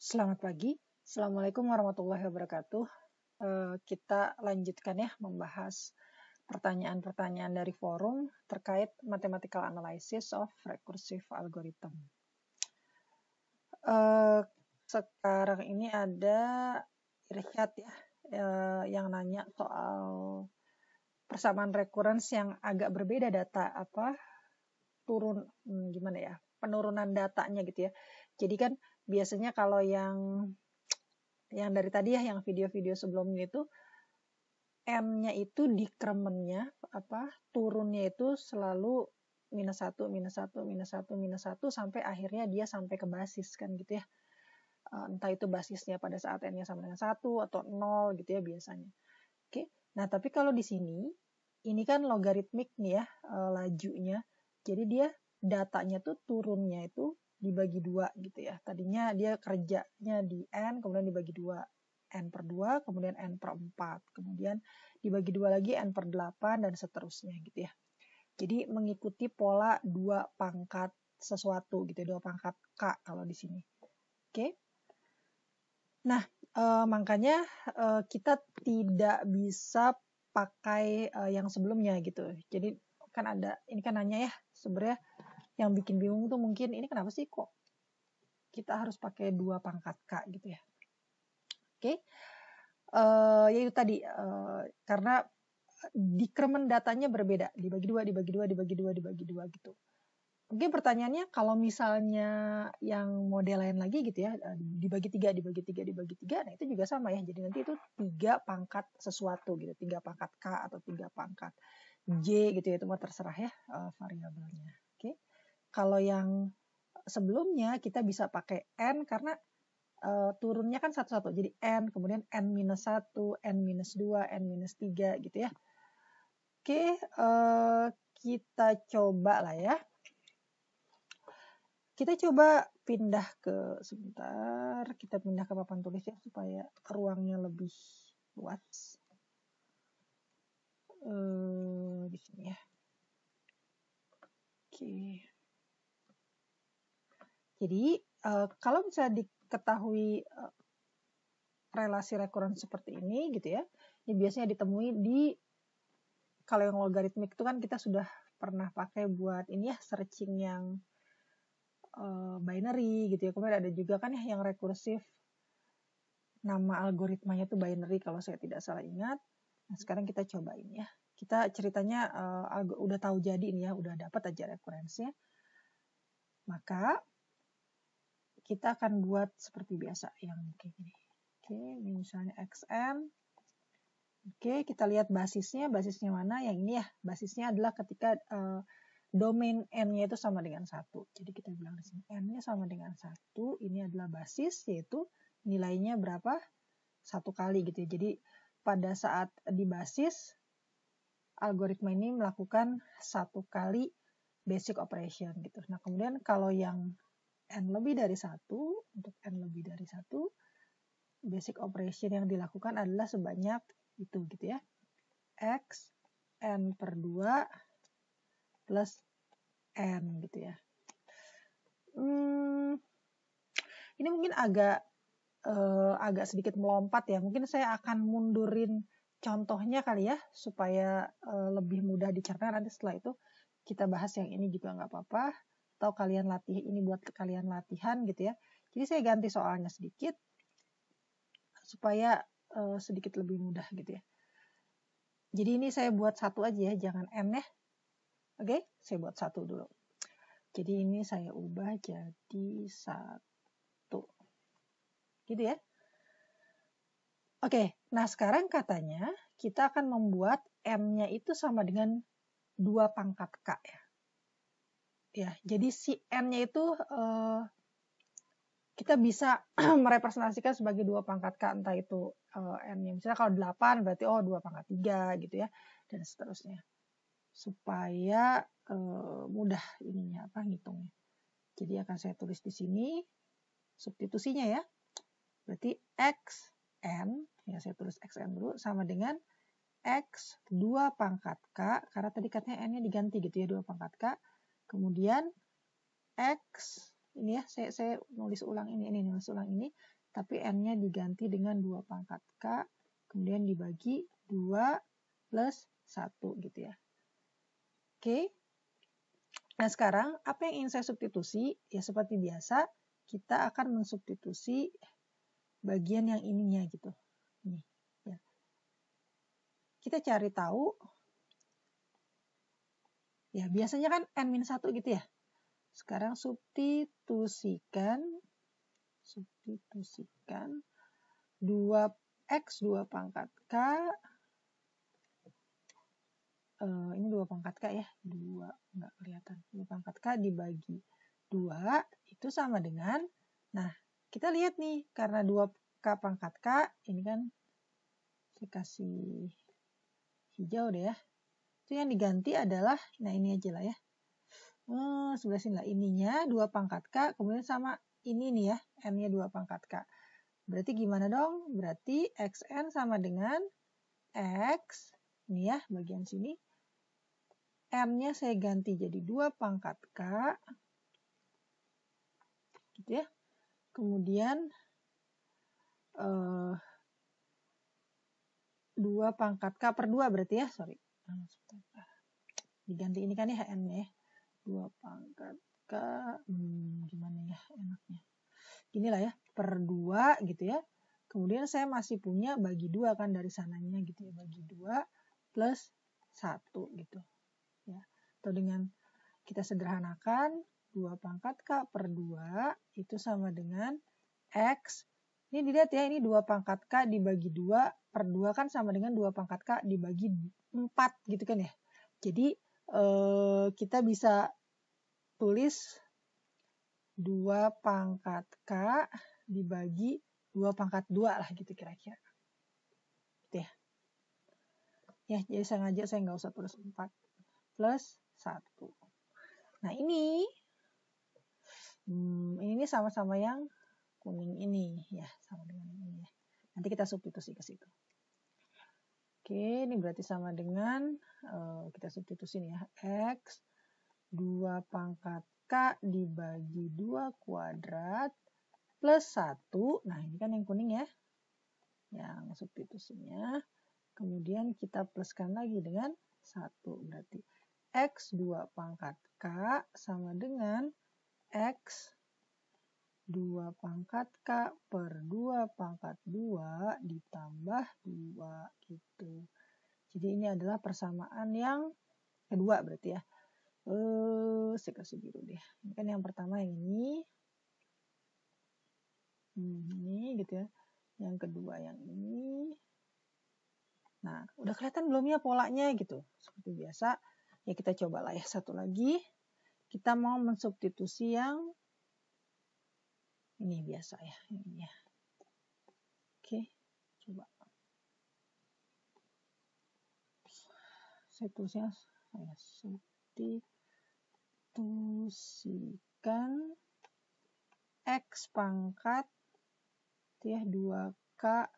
Selamat pagi, Assalamualaikum warahmatullahi wabarakatuh. Kita lanjutkan ya membahas pertanyaan-pertanyaan dari forum terkait mathematical analysis of recursive algorithm. Sekarang ini ada Irsyad ya, yang nanya soal persamaan recurrence yang agak berbeda data gimana ya, penurunan datanya gitu ya. Jadi kan biasanya kalau yang dari tadi ya, yang video-video sebelumnya itu n-nya itu decrementnya turunnya itu selalu -1, -1, -1, -1 sampai akhirnya dia sampai ke basis kan gitu ya. Entah itu basisnya pada saat n-nya sama dengan 1 atau 0 gitu ya biasanya. Oke. Nah, tapi kalau di sini ini kan logaritmik nih ya, lajunya. Jadi dia datanya tuh turunnya itu dibagi 2 gitu ya. Tadinya dia kerjanya di n, kemudian dibagi 2. N per 2, kemudian N per 4. Kemudian dibagi 2 lagi N per 8, dan seterusnya gitu ya. Jadi mengikuti pola 2 pangkat sesuatu gitu ya, 2 pangkat K kalau di sini. Oke. Nah, makanya kita tidak bisa pakai yang sebelumnya gitu. Jadi kan ada, ini kan nanya ya, sebenarnya yang bikin bingung tuh mungkin ini kenapa sih kok kita harus pakai 2 pangkat K gitu ya. Oke. Yaitu tadi karena decrement datanya berbeda, dibagi 2, dibagi 2, dibagi 2, dibagi 2 gitu. Mungkin pertanyaannya kalau misalnya yang model lain lagi gitu ya, dibagi 3, dibagi 3, dibagi 3, nah itu juga sama ya. Jadi nanti itu 3 pangkat sesuatu gitu, 3 pangkat K atau 3 pangkat J gitu ya, itu mah terserah ya variabelnya. Oke. Kalau yang sebelumnya kita bisa pakai N karena turunnya kan satu-satu. Jadi N, kemudian N-1, N-2, N-3 gitu ya. Oke, kita coba lah ya. Kita coba pindah ke, sebentar, kita pindah ke papan tulis ya supaya ruangnya lebih luas. Di sini ya. Oke. Jadi kalau bisa diketahui relasi rekuren seperti ini gitu ya, ini biasanya ditemui di, kalau yang logaritmik itu kan kita sudah pernah pakai buat ini ya, searching yang binary gitu ya. Kemudian ada juga kan ya yang rekursif, nama algoritmanya itu binary kalau saya tidak salah ingat. Nah, sekarang kita cobain ya. Kita ceritanya udah tahu jadi ini ya, udah dapat aja rekurensinya. Maka kita akan buat seperti biasa yang kayak gini. Oke, ini misalnya xn. Oke, kita lihat basisnya mana? Yang ini ya, basisnya adalah ketika domain n-nya itu sama dengan 1. Jadi kita bilang di sini n-nya sama dengan 1, ini adalah basis, yaitu nilainya berapa? 1 kali gitu ya. Jadi pada saat di basis, algoritma ini melakukan 1 kali basic operation gitu. Nah, kemudian kalau yang n lebih dari 1, untuk n lebih dari 1, basic operation yang dilakukan adalah sebanyak itu gitu ya. X n per 2 plus n gitu ya. Ini mungkin agak sedikit melompat ya. Mungkin saya akan mundurin contohnya kali ya, supaya lebih mudah dicerna. Nanti setelah itu kita bahas yang ini juga nggak apa-apa. Atau kalian latih, ini buat kalian latihan gitu ya. Jadi saya ganti soalnya sedikit, supaya sedikit lebih mudah gitu ya. Jadi ini saya buat 1 aja ya, jangan n ya. Oke, saya buat 1 dulu. Jadi ini saya ubah jadi 1. Gitu ya. Oke, nah sekarang katanya kita akan membuat n-nya itu sama dengan 2 pangkat K ya. Ya, jadi si n-nya itu kita bisa merepresentasikan sebagai 2 pangkat K, entah itu n-nya misalnya kalau 8 berarti 2 pangkat 3 gitu ya, dan seterusnya. Supaya mudah ininya ngitungnya. Jadi akan saya tulis di sini substitusinya ya. Berarti x n, ya saya tulis xn dulu, sama dengan x 2 pangkat K, karena tadi katanya n-nya diganti gitu ya, 2 pangkat K. Kemudian x ini ya, saya nulis ulang ini nulis ulang ini, tapi n-nya diganti dengan 2 pangkat K, kemudian dibagi 2 plus 1 gitu ya. Oke. Nah sekarang apa yang ingin saya substitusi? Ya seperti biasa, kita akan mensubstitusi bagian yang ininya gitu. Nih, ya. Kita cari tahu, ya biasanya kan n-1 gitu ya. Sekarang substitusikan 2x 2 pangkat K, ini 2 pangkat K ya, 2, nggak kelihatan, 2 pangkat K dibagi 2, itu sama dengan, nah kita lihat nih, karena 2K pangkat K, ini kan saya kasih hijau deh ya, itu yang diganti adalah, nah ini aja lah ya, sebelah sini lah, ininya 2 pangkat K, kemudian sama ini nih ya, n-nya 2 pangkat K. Berarti gimana dong? Berarti xn sama dengan x, ini ya bagian sini, n-nya saya ganti jadi 2 pangkat K, gitu ya. Kemudian 2 pangkat K per 2 berarti ya, sorry. Diganti ini kan ya n-nya ya. 2 pangkat K, gimana ya enaknya. Inilah ya, per 2 gitu ya. Kemudian saya masih punya bagi 2 kan dari sananya gitu ya. Bagi 2 plus 1 gitu. Ya. Atau dengan kita sederhanakan, 2 pangkat K per 2 itu sama dengan X. Ini dilihat ya, ini 2 pangkat K dibagi 2 per 2 kan sama dengan 2 pangkat K dibagi 4 gitu kan ya. Jadi kita bisa tulis 2 pangkat K dibagi 2 pangkat 2 lah gitu kira-kira. Gitu ya. Ya, jadi sengaja saya nggak usah tulis 4 plus 1. Nah ini sama-sama yang kuning ini ya, sama dengan ini ya. Nanti kita substitusi ke situ. Oke, ini berarti sama dengan kita substitusi nih ya, X 2 pangkat K dibagi 2 kuadrat plus 1. Nah, ini kan yang kuning ya. Yang substitusinya. Kemudian kita pluskan lagi dengan 1. Berarti X 2 pangkat K sama dengan X 2 pangkat K per 2 pangkat 2 ditambah 2 gitu. Jadi ini adalah persamaan yang kedua berarti ya. Saya kasih biru deh. Ini kan yang pertama yang ini. Ini gitu ya. Yang kedua yang ini. Nah, udah kelihatan belum ya polanya gitu. Seperti biasa. Ya kita cobalah ya satu lagi. Kita mau mensubstitusi yang ini biasa ya. Ini ya. Oke, coba. Saya tulisnya saya substitusikan X pangkat ya 2K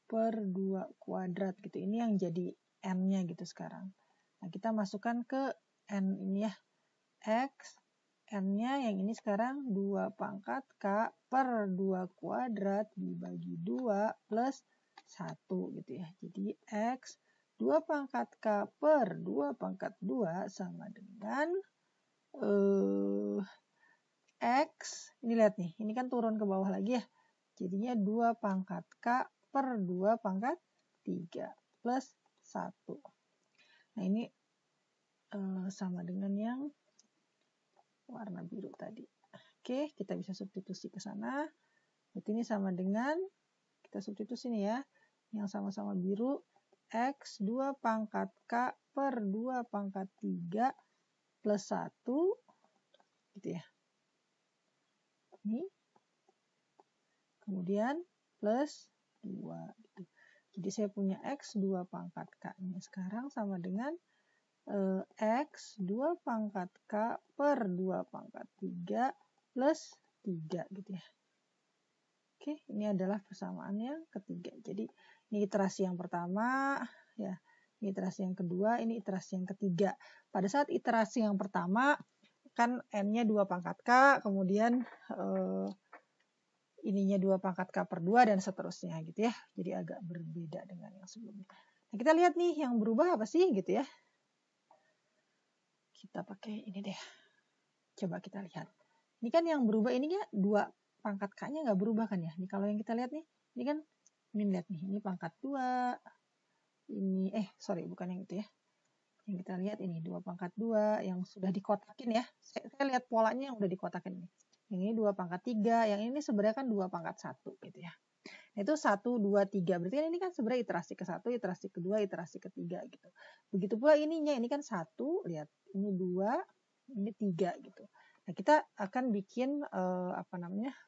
per 2 kuadrat gitu. Ini yang jadi n-nya gitu sekarang. Nah, kita masukkan ke n ini ya. X, n-nya yang ini sekarang 2 pangkat K per 2 kuadrat dibagi 2 plus 1 gitu ya. Jadi X 2 pangkat K per 2 pangkat 2 sama dengan X, ini lihat nih, ini kan turun ke bawah lagi ya. Jadinya 2 pangkat K per 2 pangkat 3 plus 1. Nah ini sama dengan yang warna biru tadi. Oke, kita bisa substitusi ke sana. Berarti ini sama dengan, kita substitusi nih ya, yang sama-sama biru, X 2 pangkat K per 2 pangkat 3 plus 1, gitu ya. Ini. Kemudian plus 2. Gitu. Jadi saya punya X 2 pangkat K-nya sekarang sama dengan X 2 pangkat K per 2 pangkat 3 plus 3 gitu ya. Oke, ini adalah persamaan yang ketiga. Jadi ini iterasi yang pertama, ya. Ini iterasi yang kedua, ini iterasi yang ketiga. Pada saat iterasi yang pertama, kan N-nya 2 pangkat K, kemudian ininya 2 pangkat K per 2 dan seterusnya gitu ya. Jadi agak berbeda dengan yang sebelumnya. Nah, kita lihat nih yang berubah apa sih gitu ya. Kita pakai ini deh. Coba kita lihat. Ini kan yang berubah ini ya 2 pangkat K-nya nggak berubah kan ya. Ini kalau yang kita lihat nih, ini kan ini lihat nih, ini pangkat 2. Ini sorry bukan yang itu ya. Yang kita lihat ini 2 pangkat 2 yang sudah dikotakin ya. Saya lihat polanya yang udah dikotakin ini. Yang ini 2 pangkat 3, yang ini sebenarnya kan 2 pangkat 1 gitu ya. Nah, itu 1, 2, 3. Berarti kan ini kan sebenarnya iterasi ke-1, iterasi kedua, iterasi ketiga gitu. Begitu pula ininya, ini kan 1, lihat. Ini 2, ini 3 gitu. Nah, kita akan bikin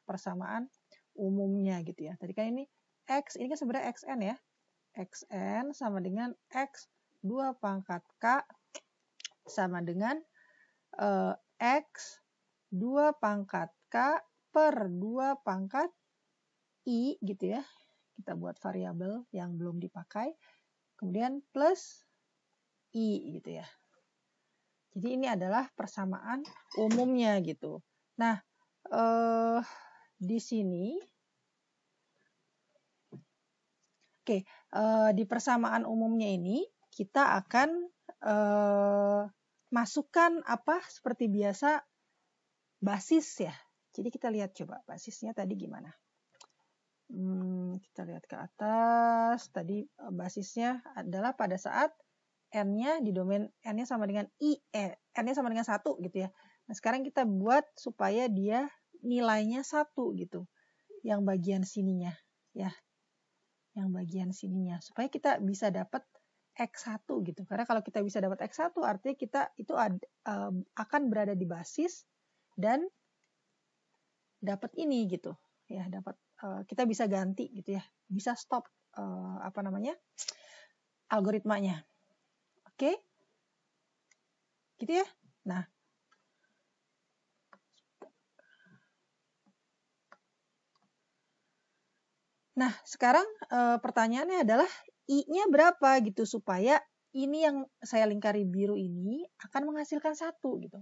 persamaan umumnya gitu ya. Tadi kan ini X, ini kan sebenarnya XN ya. XN sama dengan X 2 pangkat K sama dengan X 2 pangkat K per 2 pangkat I gitu ya. Kita buat variabel yang belum dipakai. Kemudian plus I gitu ya. Jadi ini adalah persamaan umumnya gitu. Nah, di sini di persamaan umumnya ini kita akan masukkan seperti biasa basis ya. Jadi kita lihat coba basisnya tadi gimana. Kita lihat ke atas. Tadi basisnya adalah pada saat N-nya di domain N-nya sama dengan N-nya sama dengan 1 gitu ya. Nah, sekarang kita buat supaya dia nilainya 1 gitu. Yang bagian sininya ya. Yang bagian sininya supaya kita bisa dapat X1 gitu. Karena kalau kita bisa dapat X1 artinya kita itu akan berada di basis dan dapat ini gitu. Ya, dapat kita bisa ganti gitu ya. Bisa stop algoritmanya. Oke? Gitu ya. Nah, sekarang pertanyaannya adalah I-nya berapa gitu supaya ini yang saya lingkari biru ini akan menghasilkan 1 gitu.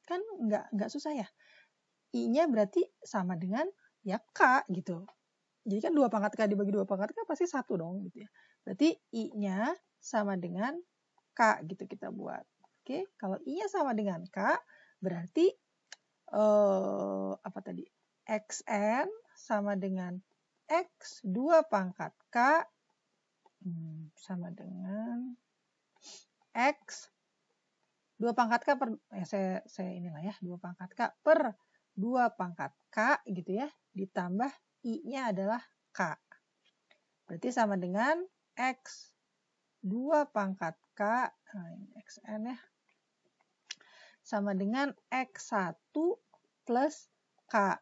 Kan nggak susah ya. I-nya berarti sama dengan ya K gitu. Jadi kan 2 pangkat K dibagi 2 pangkat K pasti 1 dong gitu ya. Berarti I-nya sama dengan K gitu kita buat. Oke, kalau I-nya sama dengan K berarti XN sama dengan X 2 pangkat K sama dengan X 2 pangkat K per saya inilah ya 2 pangkat K per 2 pangkat K gitu ya ditambah I-nya adalah K. Berarti sama dengan X 2 pangkat K ini XN ya sama dengan X1 plus K.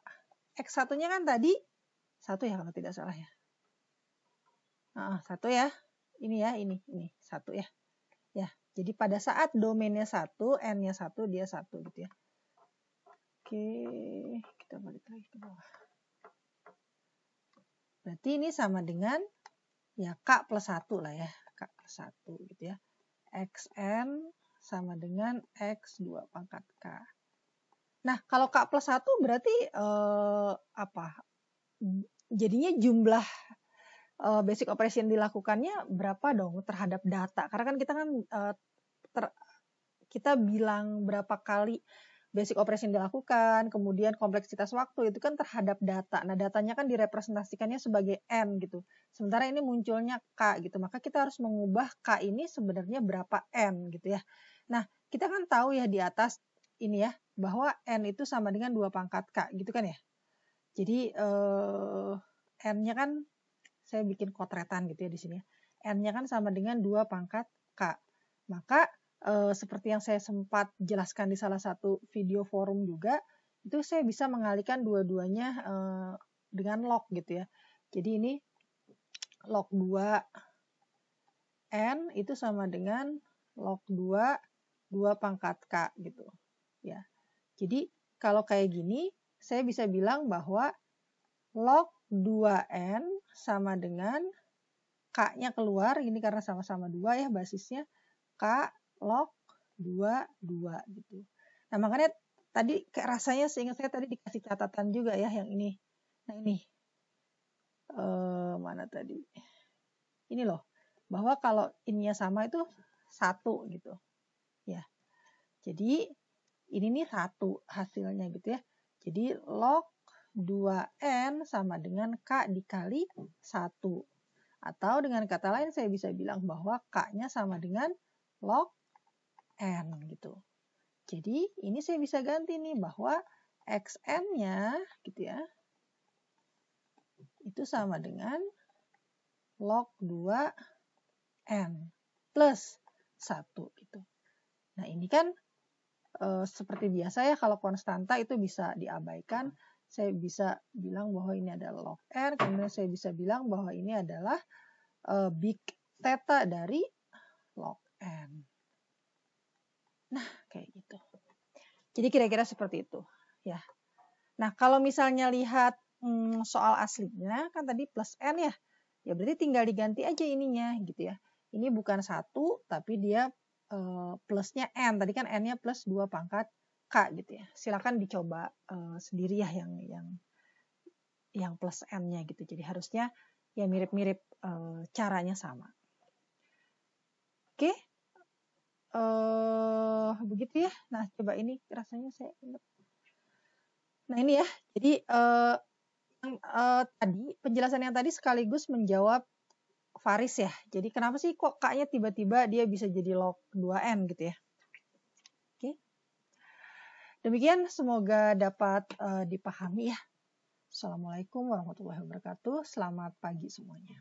X1-nya kan tadi 1 ya kalau tidak salah ya. 1 ya. Ini ya, ini 1 ya. Ya, jadi pada saat domainnya 1, N-nya 1, dia 1 gitu ya. Oke, kita balik lagi ke bawah. Berarti ini sama dengan ya K plus 1 lah ya. K plus 1 gitu ya. XN sama dengan X 2 pangkat K. Nah, kalau K plus 1 berarti jadinya jumlah basic operation dilakukannya berapa dong terhadap data? Karena kan kita kita bilang berapa kali basic operation dilakukan, kemudian kompleksitas waktu itu kan terhadap data. Nah, datanya kan direpresentasikannya sebagai N gitu. Sementara ini munculnya K gitu. Maka kita harus mengubah K ini sebenarnya berapa N gitu ya. Nah, kita kan tahu ya di atas ini ya bahwa N itu sama dengan 2 pangkat K gitu kan ya. Jadi N-nya kan saya bikin kotretan gitu ya di sini. N-nya kan sama dengan 2 pangkat K. Maka seperti yang saya sempat jelaskan di salah satu video forum juga, itu saya bisa mengalihkan dua-duanya dengan log gitu ya. Jadi ini log 2 N itu sama dengan log 2 pangkat K gitu. Ya. Jadi kalau kayak gini, saya bisa bilang bahwa log 2N sama dengan K-nya keluar, ini karena sama-sama 2 ya basisnya, K log 2 gitu. Nah, makanya tadi kayak rasanya seingat saya tadi dikasih catatan juga ya yang ini. Nah, ini. Mana tadi? Ini loh. Bahwa kalau ininya sama itu 1 gitu. Ya. Jadi ini nih 1 hasilnya gitu ya. Jadi log 2N sama dengan K dikali 1. Atau dengan kata lain saya bisa bilang bahwa K-nya sama dengan log N gitu. Jadi ini saya bisa ganti nih bahwa XN-nya gitu ya. Itu sama dengan log 2N plus 1 gitu. Nah ini kan seperti biasa ya kalau konstanta itu bisa diabaikan. Saya bisa bilang bahwa ini adalah log N, kemudian saya bisa bilang bahwa ini adalah big theta dari log N. Nah, kayak gitu. Jadi kira-kira seperti itu. Ya. Nah, kalau misalnya lihat soal aslinya, kan tadi plus N ya. Ya berarti tinggal diganti aja ininya gitu ya. Ini bukan 1, tapi dia plusnya N. Tadi kan N-nya plus 2 pangkat K gitu ya. Silakan dicoba sendiri ya yang plus N-nya gitu. Jadi harusnya ya mirip-mirip caranya sama. Oke. Begitu ya. Nah, coba ini rasanya saya ingat. Nah, ini ya. Jadi tadi penjelasan yang tadi sekaligus menjawab Faris ya. Jadi kenapa sih kok K-nya tiba-tiba dia bisa jadi log 2N gitu ya. Oke. Demikian semoga dapat dipahami ya. Assalamualaikum warahmatullahi wabarakatuh. Selamat pagi semuanya.